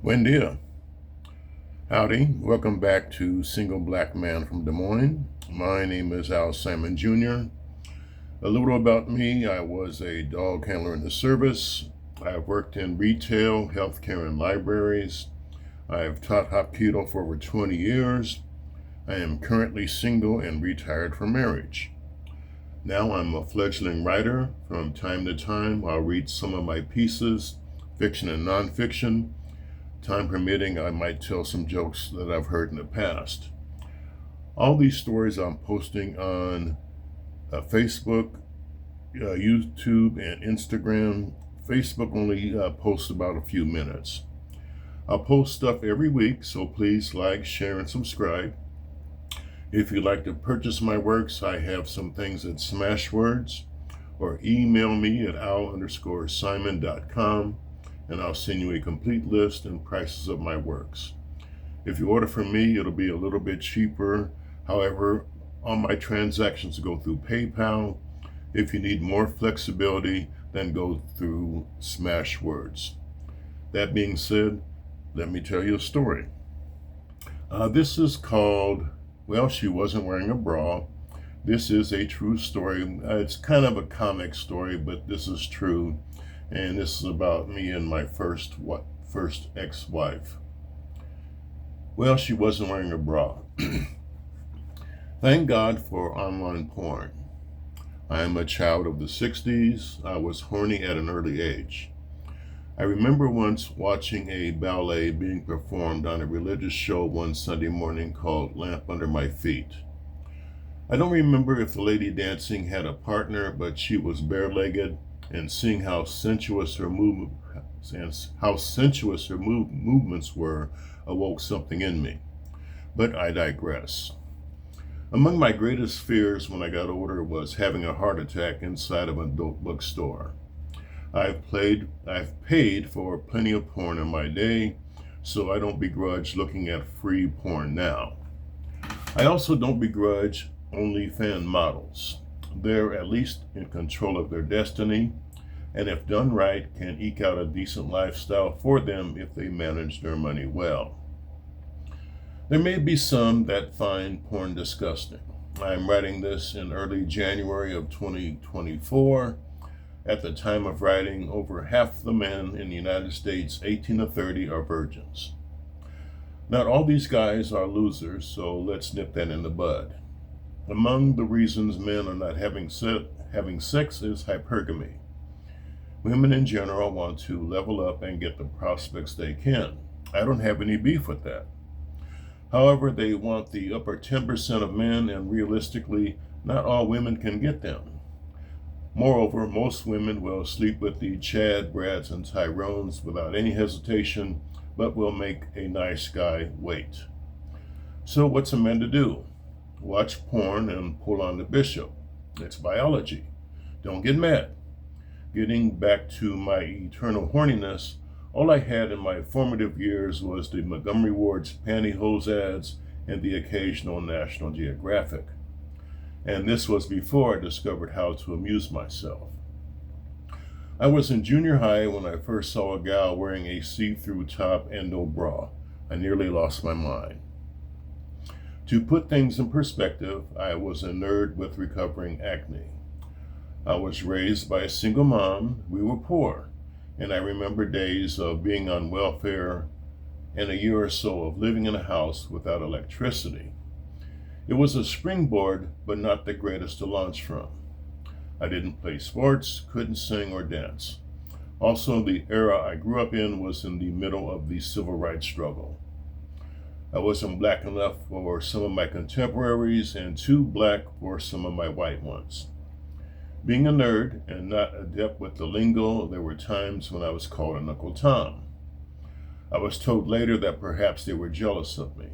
Buen dia. Howdy. Welcome back to Single Black Man from Des Moines. My name is Al Simon Jr. A little about me: I was a dog handler in the service. I've worked in retail, healthcare, and libraries. I've taught Hapkido for over 20 years. I am currently single and retired from marriage. Now I'm a fledgling writer. From time to time, I'll read some of my pieces, fiction and nonfiction. Time permitting, I might tell some jokes that I've heard in the past. All these stories I'm posting on Facebook, YouTube, and Instagram. Facebook only posts about a few minutes. I'll post stuff every week, so please like, share, and subscribe. If you'd like to purchase my works, I have some things at Smashwords, or email me at al_simon.com, and I'll send you a complete list and prices of my works. If you order from me, it'll be a little bit cheaper. However, all my transactions go through PayPal. If you need more flexibility, then go through Smashwords. That being said, let me tell you a story. This is called, well, She Wasn't Wearing a Bra. This is a true story. It's kind of a comic story, but this is true. And this is about me and my first ex-wife. Well, she wasn't wearing a bra. Thank God for online porn. I am a child of the 60s. I was horny at an early age. I remember once watching a ballet being performed on a religious show one Sunday morning called Lamp Under My Feet. I don't remember if the lady dancing had a partner, but she was bare-legged, and seeing how sensuous her movements were awoke something in me. But I digress. Among my greatest fears when I got older was having a heart attack inside of an adult bookstore. I've paid for plenty of porn in my day, so I don't begrudge looking at free porn now. I also don't begrudge OnlyFans models. They're at least in control of their destiny, and if done right, can eke out a decent lifestyle for them if they manage their money well. There may be some that find porn disgusting. I'm writing this in early January of 2024. At the time of writing, over half the men in the United States 18 to 30 are virgins. Not all these guys are losers, so let's nip that in the bud. Among the reasons men are not having sex is hypergamy. Women in general want to level up and get the prospects they can. I don't have any beef with that. However, they want the upper 10% of men, and realistically, not all women can get them. Moreover, most women will sleep with the Chad, Brads, and Tyrones without any hesitation, but will make a nice guy wait. So what's a man to do? Watch porn and pull on the bishop. It's biology. Don't get mad. Getting back to my eternal horniness, all I had in my formative years was the Montgomery Ward's pantyhose ads and the occasional National Geographic. And this was before I discovered how to amuse myself. I was in junior high when I first saw a gal wearing a see-through top and no bra. I nearly lost my mind. To put things in perspective, I was a nerd with recovering acne. I was raised by a single mom. We were poor, and I remember days of being on welfare and a year or so of living in a house without electricity. It was a springboard, but not the greatest to launch from. I didn't play sports, couldn't sing or dance. Also, the era I grew up in was in the middle of the civil rights struggle. I wasn't black enough for some of my contemporaries and too black for some of my white ones. Being a nerd and not adept with the lingo, there were times when I was called an Uncle Tom. I was told later that perhaps they were jealous of me.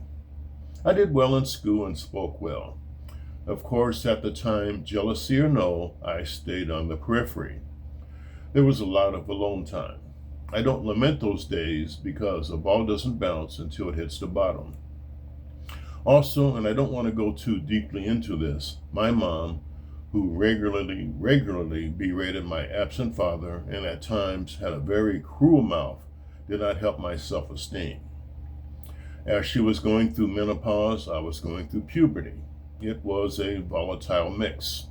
I did well in school and spoke well. Of course, at the time, jealousy or no, I stayed on the periphery. There was a lot of alone time. I don't lament those days because a ball doesn't bounce until it hits the bottom. Also, and I don't want to go too deeply into this, my mom, who regularly berated my absent father and at times had a very cruel mouth, did not help my self-esteem. As she was going through menopause, I was going through puberty. It was a volatile mix.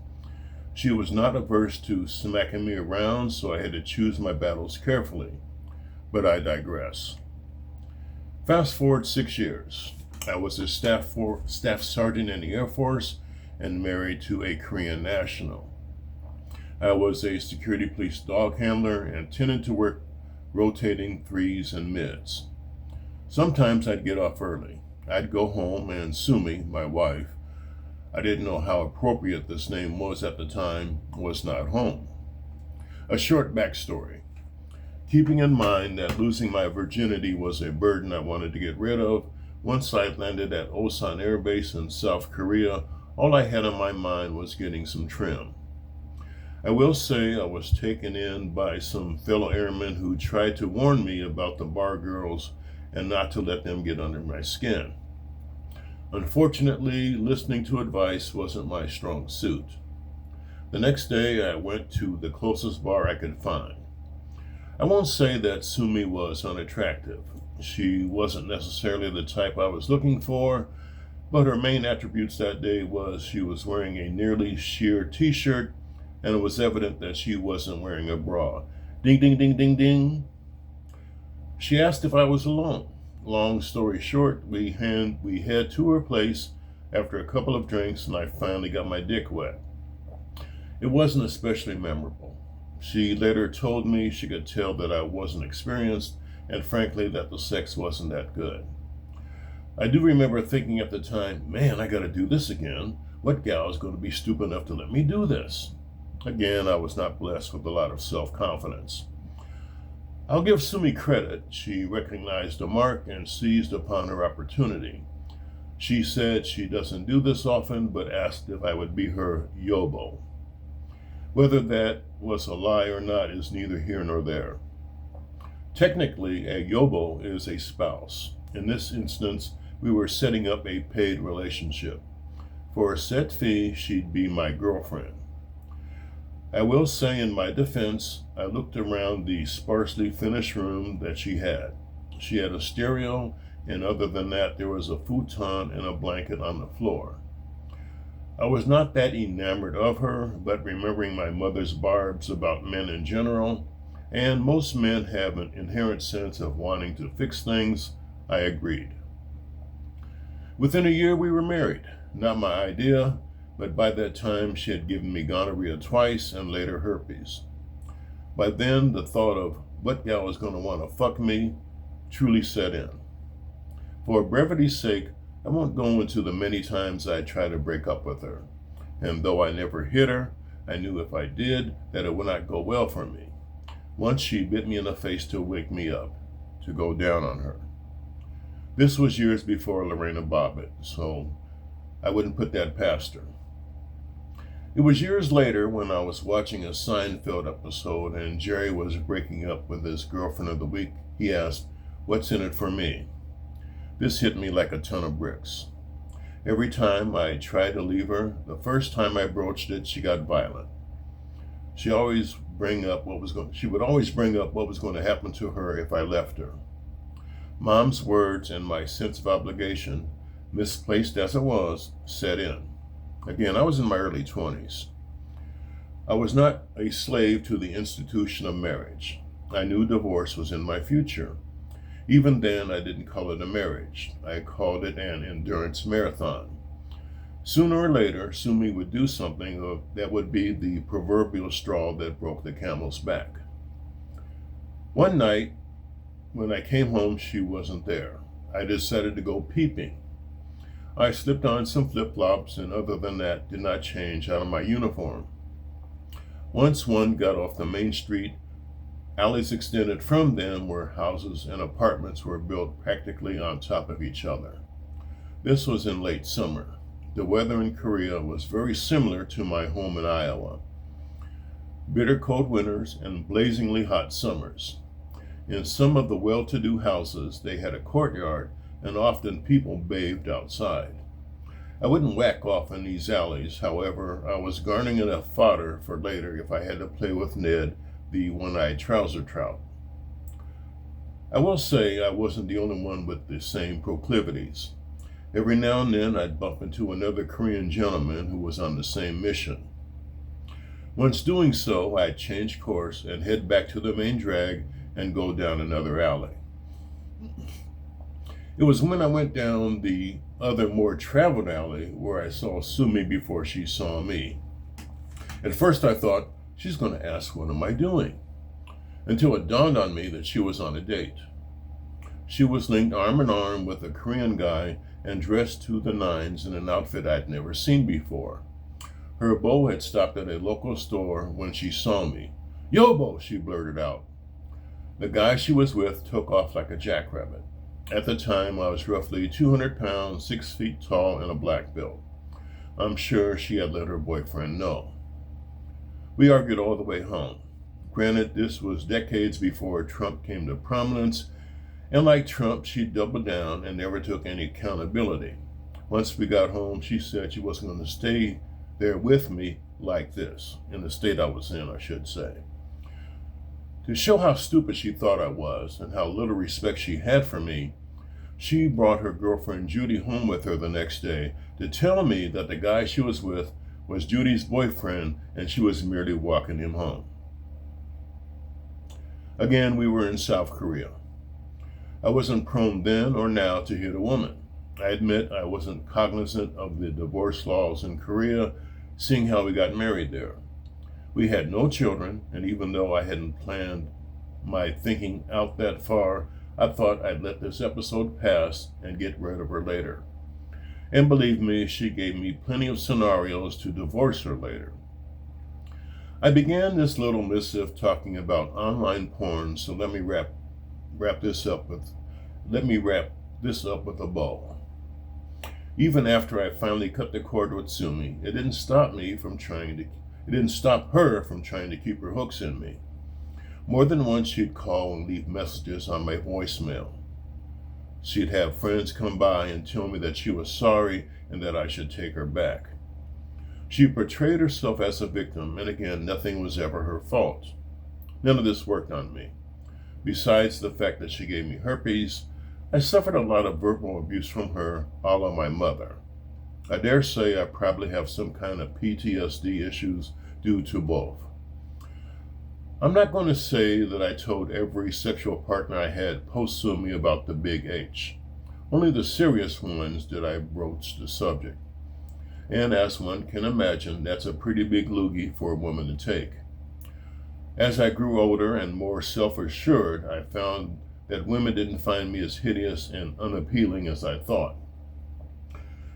She was not averse to smacking me around, so I had to choose my battles carefully. But I digress. Fast forward 6 years. I was a staff sergeant in the Air Force and married to a Korean national. I was a security police dog handler and tended to work rotating threes and mids. Sometimes I'd get off early. I'd go home and Sumi, my wife, I didn't know how appropriate this name was at the time, was not home. A short backstory. Keeping in mind that losing my virginity was a burden I wanted to get rid of, once I landed at Osan Air Base in South Korea, all I had on my mind was getting some trim. I will say I was taken in by some fellow airmen who tried to warn me about the bar girls and not to let them get under my skin. Unfortunately, listening to advice wasn't my strong suit. The next day, I went to the closest bar I could find. I won't say that Sumi was unattractive. She wasn't necessarily the type I was looking for, but her main attributes that day was she was wearing a nearly sheer t-shirt, and it was evident that she wasn't wearing a bra. Ding, ding, ding, ding, ding. She asked if I was alone. Long story short, we head to her place after a couple of drinks, and I finally got my dick wet. It wasn't especially memorable. She later told me she could tell that I wasn't experienced, and frankly that the sex wasn't that good. I do remember thinking at the time, man, I gotta do this again. What gal is going to be stupid enough to let me do this? Again, I was not blessed with a lot of self-confidence. I'll give Sumi credit. She recognized the mark and seized upon her opportunity. She said she doesn't do this often, but asked if I would be her yobo. Whether that was a lie or not is neither here nor there. Technically, a yobo is a spouse. In this instance, we were setting up a paid relationship. For a set fee, she'd be my girlfriend. I will say in my defense, I looked around the sparsely finished room that she had. She had a stereo, and other than that, there was a futon and a blanket on the floor. I was not that enamored of her, but remembering my mother's barbs about men in general, and most men have an inherent sense of wanting to fix things, I agreed. Within a year, we were married. Not my idea, but by that time she had given me gonorrhea twice and later herpes. By then, the thought of what gal is going to want to fuck me truly set in. For brevity's sake, I won't go into the many times I tried to break up with her. And though I never hit her, I knew if I did, that it would not go well for me. Once she bit me in the face to wake me up, to go down on her. This was years before Lorena Bobbitt, so I wouldn't put that past her. It was years later when I was watching a Seinfeld episode and Jerry was breaking up with his girlfriend of the week. He asked, "What's in it for me?" This hit me like a ton of bricks. Every time I tried to leave her, the first time I broached it, she got violent. She would always bring up what was going to happen to her if I left her. Mom's words and my sense of obligation, misplaced as it was, set in. Again, I was in my early 20s. I was not a slave to the institution of marriage. I knew divorce was in my future. Even then, I didn't call it a marriage. I called it an endurance marathon. Sooner or later, Sumi would do something that would be the proverbial straw that broke the camel's back. One night, when I came home, she wasn't there. I decided to go peeping. I slipped on some flip-flops, and other than that, did not change out of my uniform. Once one got off the main street, alleys extended from them where houses and apartments were built practically on top of each other. This was in late summer. The weather in Korea was very similar to my home in Iowa. Bitter cold winters and blazingly hot summers. In some of the well-to-do houses, they had a courtyard, and often people bathed outside. I wouldn't whack off in these alleys, however, I was garnering enough fodder for later if I had to play with Ned, the one-eyed trouser trout. I will say I wasn't the only one with the same proclivities. Every now and then I'd bump into another Korean gentleman who was on the same mission. Once doing so, I'd change course and head back to the main drag and go down another alley. It was when I went down the other more traveled alley where I saw Sumi before she saw me. At first I thought, she's going to ask, what am I doing? Until it dawned on me that she was on a date. She was linked arm in arm with a Korean guy and dressed to the nines in an outfit I'd never seen before. Her beau had stopped at a local store when she saw me. "Yobo," she blurted out. The guy she was with took off like a jackrabbit. At the time, I was roughly 200 pounds, 6 feet tall, and a black belt. I'm sure she had let her boyfriend know. We argued all the way home. Granted, this was decades before Trump came to prominence, and like Trump, she doubled down and never took any accountability. Once we got home, she said she wasn't going to stay there with me like this, in the state I was in, I should say. To show how stupid she thought I was and how little respect she had for me, she brought her girlfriend Judy home with her the next day to tell me that the guy she was with was Judy's boyfriend and she was merely walking him home. Again, we were in South Korea. I wasn't prone then or now to hit a woman. I admit I wasn't cognizant of the divorce laws in Korea, seeing how we got married there. We had no children, and even though I hadn't planned my thinking out that far, I thought I'd let this episode pass and get rid of her later. And believe me, she gave me plenty of scenarios to divorce her later. I began this little missive talking about online porn, so let me wrap this up with a bow. Even after I finally cut the cord with Sumi, it didn't stop her from trying to keep her hooks in me. More than once she'd call and leave messages on my voicemail. She'd have friends come by and tell me that she was sorry and that I should take her back. She portrayed herself as a victim, and again, nothing was ever her fault. None of this worked on me. Besides the fact that she gave me herpes, I suffered a lot of verbal abuse from her, a la my mother. I dare say I probably have some kind of PTSD issues due to both. I'm not going to say that I told every sexual partner I had post-Sumi about the big H. Only the serious ones did I broach the subject. And as one can imagine, that's a pretty big loogie for a woman to take. As I grew older and more self-assured, I found that women didn't find me as hideous and unappealing as I thought.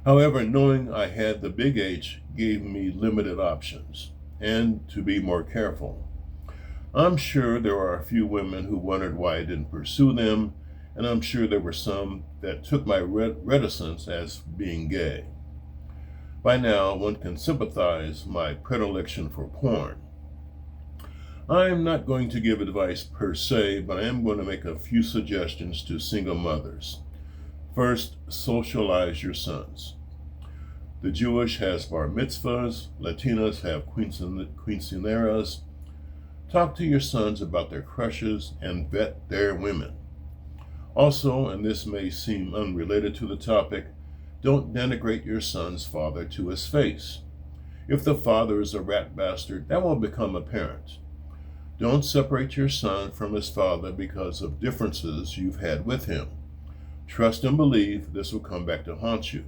However, knowing I had the big H gave me limited options, and to be more careful. I'm sure there are a few women who wondered why I didn't pursue them, and I'm sure there were some that took my reticence as being gay. By now, one can sympathize my predilection for porn. I'm not going to give advice per se, but I am going to make a few suggestions to single mothers. First, socialize your sons. The Jewish has bar mitzvahs, Latinas have quinceañeras. Talk to your sons about their crushes and vet their women. Also, and this may seem unrelated to the topic, don't denigrate your son's father to his face. If the father is a rat bastard, that will become apparent. Don't separate your son from his father because of differences you've had with him. Trust and believe this will come back to haunt you.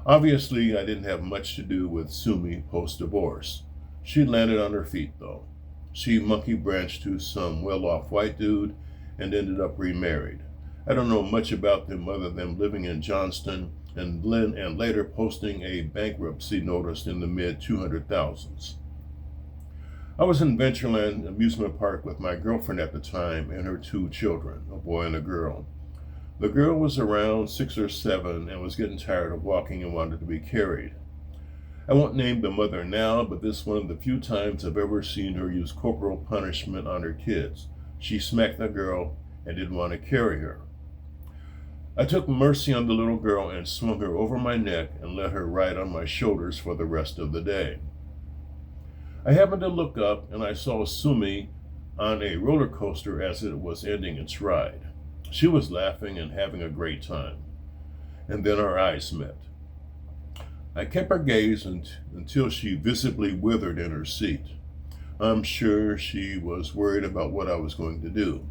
Obviously, I didn't have much to do with Sumi post-divorce. She landed on her feet, though. She monkey branched to some well-off white dude and ended up remarried. I don't know much about them other than living in Johnston and later posting a bankruptcy notice in the mid-200,000s. I was in Ventureland Amusement Park with my girlfriend at the time and her 2 children, a boy and a girl. The girl was around 6 or 7 and was getting tired of walking and wanted to be carried. I won't name the mother now, but this is one of the few times I've ever seen her use corporal punishment on her kids. She smacked the girl and didn't want to carry her. I took mercy on the little girl and swung her over my neck and let her ride on my shoulders for the rest of the day. I happened to look up and I saw Sumi on a roller coaster as it was ending its ride. She was laughing and having a great time, and then our eyes met. I kept her gaze until she visibly withered in her seat. I'm sure she was worried about what I was going to do.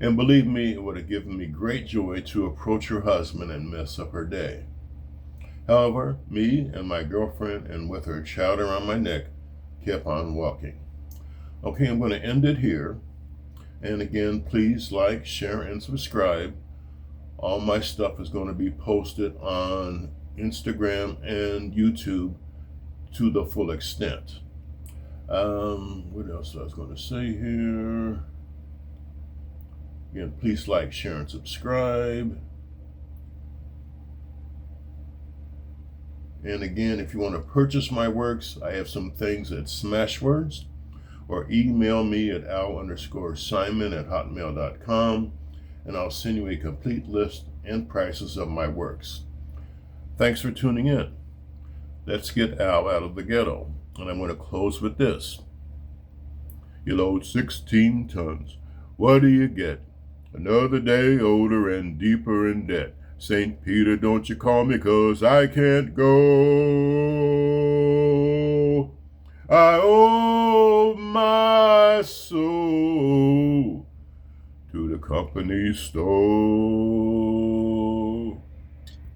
And believe me, it would have given me great joy to approach her husband and mess up her day. However, me and my girlfriend, and with her child around my neck, kept on walking. Okay, I'm going to end it here. And again, please like, share, and subscribe. All my stuff is going to be posted on Instagram and YouTube to the full extent. What else I was going to say here? Again, please like, share, and subscribe. And again, if you want to purchase my works, I have some things at Smashwords, or email me at al_simon@hotmail.com, and I'll send you a complete list and prices of my works. Thanks for tuning in. Let's get Al out of the ghetto. And I'm going to close with this. You load 16 tons. What do you get? Another day older and deeper in debt. St. Peter, don't you call me, 'cause I can't go. I owe my soul to the company store.